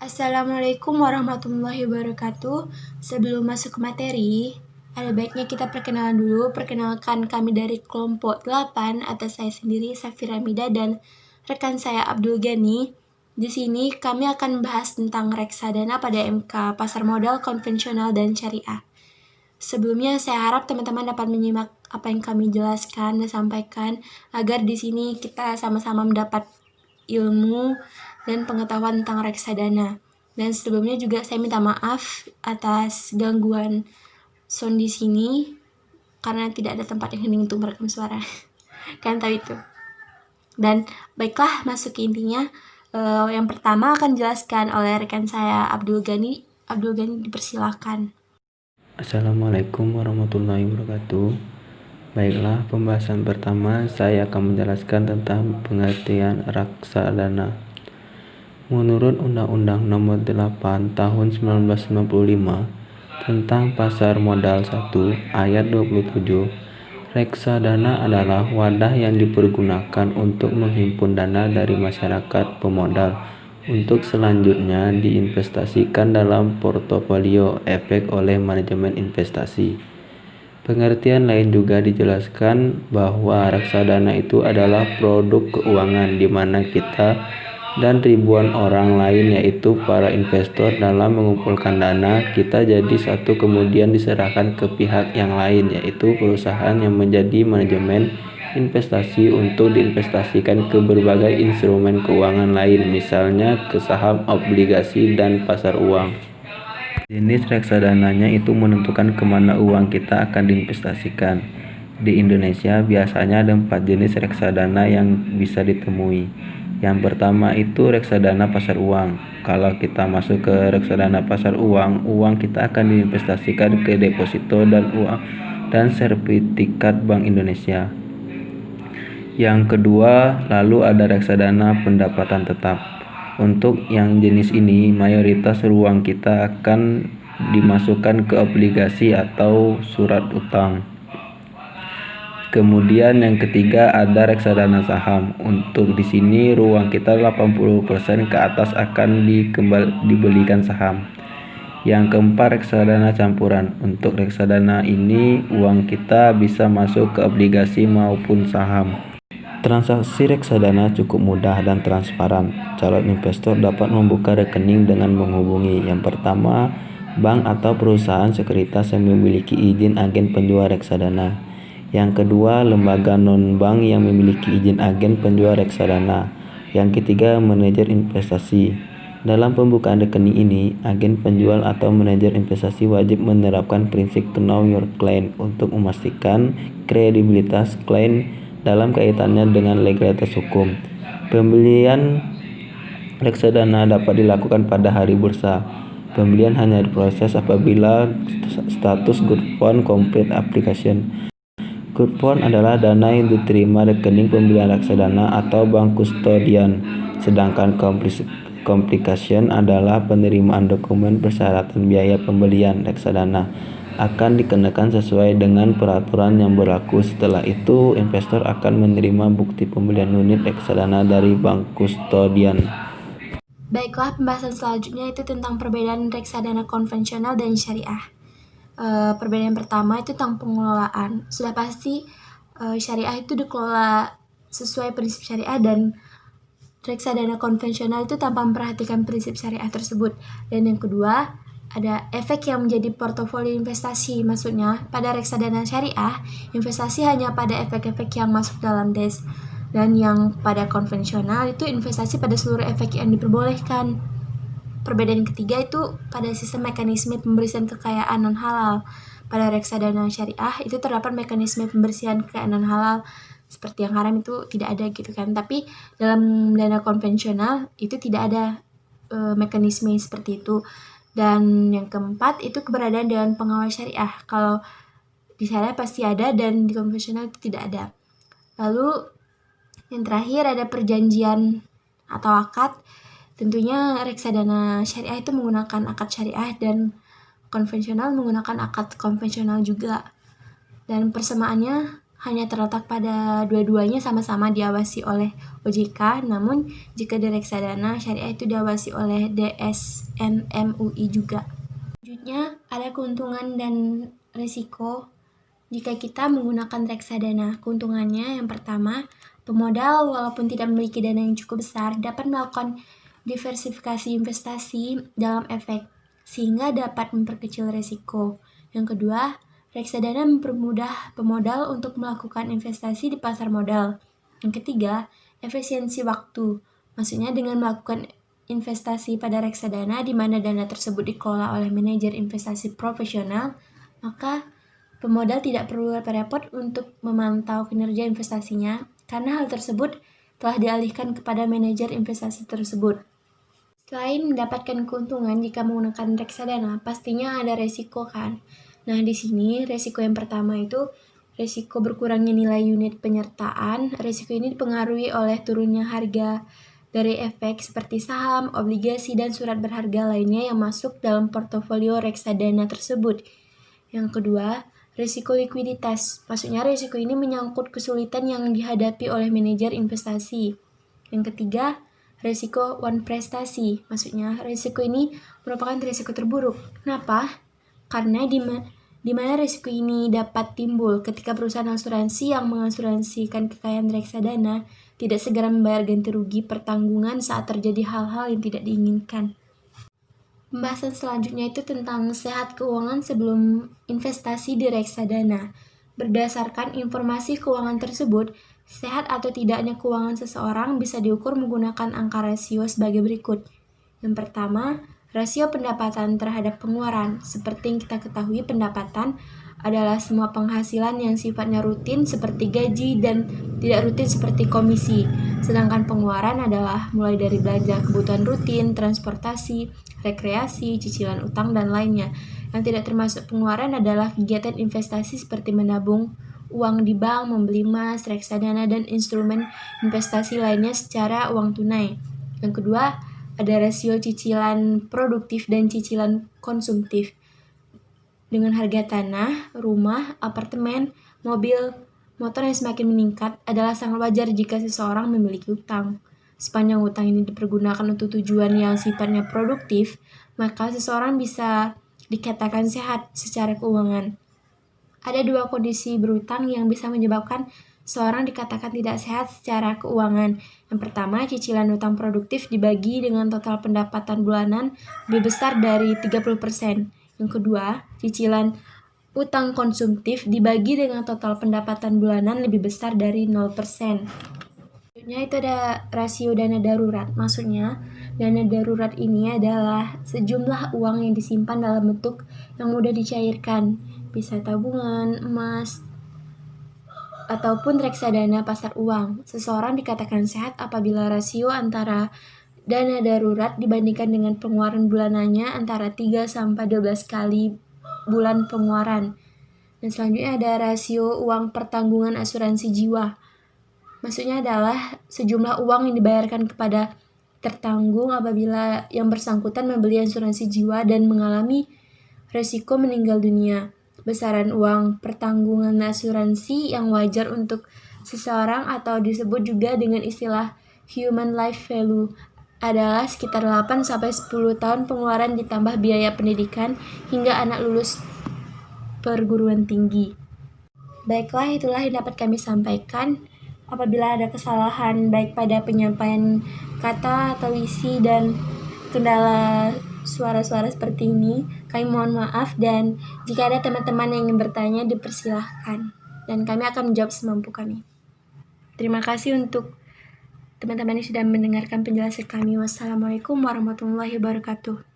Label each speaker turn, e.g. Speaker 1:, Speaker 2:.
Speaker 1: Assalamualaikum warahmatullahi wabarakatuh. Sebelum masuk ke materi, ada baiknya kita perkenalan dulu. Perkenalkan kami dari kelompok 8 atas saya sendiri, Safira Mida, dan rekan saya Abdul Ghani. Di sini kami akan membahas tentang reksadana pada MK, pasar modal konvensional dan syariah. Sebelumnya saya harap teman-teman dapat menyimak apa yang kami jelaskan dan sampaikan agar di sini kita sama-sama mendapat ilmu dan pengetahuan tentang reksadana. Dan sebelumnya juga saya minta maaf atas gangguan sound di sini karena tidak ada tempat yang hening untuk merekam suara. Kalian tahu itu. Dan baiklah, masuk ke intinya. Yang pertama akan dijelaskan oleh rekan saya Abdul Ghani. Abdul Ghani, dipersilakan.
Speaker 2: Assalamualaikum warahmatullahi wabarakatuh. Baiklah, pembahasan pertama saya akan menjelaskan tentang pengertian reksadana. Menurut Undang-Undang Nomor 8 Tahun 1995 tentang Pasar Modal 1 Ayat 27, reksadana adalah wadah yang dipergunakan untuk menghimpun dana dari masyarakat pemodal untuk selanjutnya diinvestasikan dalam portofolio efek oleh manajemen investasi. Pengertian lain juga dijelaskan bahwa reksadana itu adalah produk keuangan di mana kita dan ribuan orang lain yaitu para investor dalam mengumpulkan dana kita jadi satu kemudian diserahkan ke pihak yang lain yaitu perusahaan yang menjadi manajemen investasi untuk diinvestasikan ke berbagai instrumen keuangan lain misalnya ke saham, obligasi, dan pasar uang. Jenis reksadananya itu menentukan kemana uang kita akan diinvestasikan. Di Indonesia biasanya ada 4 jenis reksadana yang bisa ditemui. Yang pertama itu reksadana pasar uang. Kalau kita masuk ke reksadana pasar uang, uang kita akan diinvestasikan ke deposito dan uang dan sertifikat Bank Indonesia. Yang kedua, lalu ada reksadana pendapatan tetap. Untuk yang jenis ini, mayoritas uang kita akan dimasukkan ke obligasi atau surat utang. Kemudian yang ketiga ada reksadana saham. Untuk di sini uang kita 80% ke atas akan dibelikan saham. Yang keempat reksadana campuran. Untuk reksadana ini uang kita bisa masuk ke obligasi maupun saham. Transaksi reksadana cukup mudah dan transparan. Calon investor dapat membuka rekening dengan menghubungi yang pertama bank atau perusahaan sekuritas yang memiliki izin agen penjual reksadana. Yang kedua, lembaga non-bank yang memiliki izin agen penjual reksadana. Yang ketiga, manajer investasi. Dalam pembukaan rekening ini, agen penjual atau manajer investasi wajib menerapkan prinsip to know your client untuk memastikan kredibilitas klien dalam kaitannya dengan legalitas hukum. Pembelian reksadana dapat dilakukan pada hari bursa. Pembelian hanya diproses apabila status good fund complete application. Good fund adalah dana yang diterima rekening pembelian reksadana atau bank kustodian, sedangkan complication adalah penerimaan dokumen persyaratan biaya pembelian reksadana akan dikenakan sesuai dengan peraturan yang berlaku. Setelah itu, investor akan menerima bukti pembelian unit reksadana dari bank kustodian.
Speaker 1: Baiklah, pembahasan selanjutnya itu tentang perbedaan reksadana konvensional dan syariah. Perbedaan pertama itu tentang pengelolaan. Sudah pasti syariah itu dikelola sesuai prinsip syariah dan reksadana konvensional itu tanpa memperhatikan prinsip syariah tersebut. Dan yang kedua, ada efek yang menjadi portofolio investasi. Maksudnya, pada reksadana syariah, investasi hanya pada efek-efek yang masuk dalam DES. Dan yang pada konvensional itu investasi pada seluruh efek yang diperbolehkan. Perbedaan ketiga itu pada sistem mekanisme pembersihan kekayaan non halal. Pada reksadana syariah itu terdapat mekanisme pembersihan kekayaan non halal seperti yang haram itu tidak ada gitu kan. Tapi dalam dana konvensional itu tidak ada mekanisme seperti itu. Dan yang keempat itu keberadaan dewan pengawas syariah. Kalau di syariah pasti ada dan di konvensional itu tidak ada. Lalu yang terakhir ada perjanjian atau akad. Tentunya reksadana syariah itu menggunakan akad syariah dan konvensional menggunakan akad konvensional juga. Dan persamaannya hanya terletak pada dua-duanya sama-sama diawasi oleh OJK, namun jika di reksadana syariah itu diawasi oleh DSN MUI juga. Selanjutnya ada keuntungan dan risiko jika kita menggunakan reksadana. Keuntungannya yang pertama, pemodal walaupun tidak memiliki dana yang cukup besar dapat melakukan diversifikasi investasi dalam efek sehingga dapat memperkecil risiko. Yang kedua, reksadana mempermudah pemodal untuk melakukan investasi di pasar modal. Yang ketiga, efisiensi waktu. Maksudnya dengan melakukan investasi pada reksadana di mana dana tersebut dikelola oleh manajer investasi profesional, maka pemodal tidak perlu repot-repot untuk memantau kinerja investasinya karena hal tersebut telah dialihkan kepada manajer investasi tersebut. Selain mendapatkan keuntungan jika menggunakan reksadana, pastinya ada resiko kan. Nah, di sini resiko yang pertama itu resiko berkurangnya nilai unit penyertaan. Resiko ini dipengaruhi oleh turunnya harga dari efek seperti saham, obligasi, dan surat berharga lainnya yang masuk dalam portofolio reksadana tersebut. Yang kedua, risiko likuiditas. Maksudnya risiko ini menyangkut kesulitan yang dihadapi oleh manajer investasi. Yang ketiga, risiko one prestasi. Maksudnya risiko ini merupakan risiko terburuk. Kenapa? Karena di mana risiko ini dapat timbul ketika perusahaan asuransi yang mengasuransikan kekayaan reksadana tidak segera membayar ganti rugi pertanggungan saat terjadi hal-hal yang tidak diinginkan. Pembahasan selanjutnya itu tentang sehat keuangan sebelum investasi di reksadana. Berdasarkan informasi keuangan tersebut, sehat atau tidaknya keuangan seseorang bisa diukur menggunakan angka rasio sebagai berikut. Yang pertama, rasio pendapatan terhadap pengeluaran. Seperti yang kita ketahui, pendapatan adalah semua penghasilan yang sifatnya rutin seperti gaji dan tidak rutin seperti komisi. Sedangkan pengeluaran adalah mulai dari belanja kebutuhan rutin, transportasi, rekreasi, cicilan utang, dan lainnya. Yang tidak termasuk pengeluaran adalah kegiatan investasi seperti menabung uang di bank, membeli emas, reksadana, dan instrumen investasi lainnya secara uang tunai. Yang kedua, ada rasio cicilan produktif dan cicilan konsumtif. Dengan harga tanah, rumah, apartemen, mobil, motor yang semakin meningkat, adalah sangat wajar jika seseorang memiliki utang. Sepanjang utang ini dipergunakan untuk tujuan yang sifatnya produktif, maka seseorang bisa dikatakan sehat secara keuangan. Ada dua kondisi berutang yang bisa menyebabkan seorang dikatakan tidak sehat secara keuangan. Yang pertama, cicilan utang produktif dibagi dengan total pendapatan bulanan lebih besar dari 30%. Yang kedua, cicilan utang konsumtif dibagi dengan total pendapatan bulanan lebih besar dari 0%. Selanjutnya itu ada rasio dana darurat. Maksudnya, dana darurat ini adalah sejumlah uang yang disimpan dalam bentuk yang mudah dicairkan. Bisa tabungan, emas, ataupun reksadana pasar uang. Seseorang dikatakan sehat apabila rasio antara dana darurat dibandingkan dengan pengeluaran bulanannya antara 3-12 kali bulan pengeluaran. Dan selanjutnya ada rasio uang pertanggungan asuransi jiwa. Maksudnya adalah sejumlah uang yang dibayarkan kepada tertanggung apabila yang bersangkutan membeli asuransi jiwa dan mengalami resiko meninggal dunia. Besaran uang pertanggungan asuransi yang wajar untuk seseorang atau disebut juga dengan istilah human life value adalah sekitar 8-10 tahun pengeluaran ditambah biaya pendidikan hingga anak lulus perguruan tinggi. Baiklah, itulah yang dapat kami sampaikan. Apabila ada kesalahan baik pada penyampaian kata atau isi dan kendala suara-suara seperti ini, kami mohon maaf, dan jika ada teman-teman yang ingin bertanya dipersilahkan dan kami akan menjawab semampu kami. Terima kasih untuk teman-teman yang sudah mendengarkan penjelasan kami. Wassalamualaikum warahmatullahi wabarakatuh.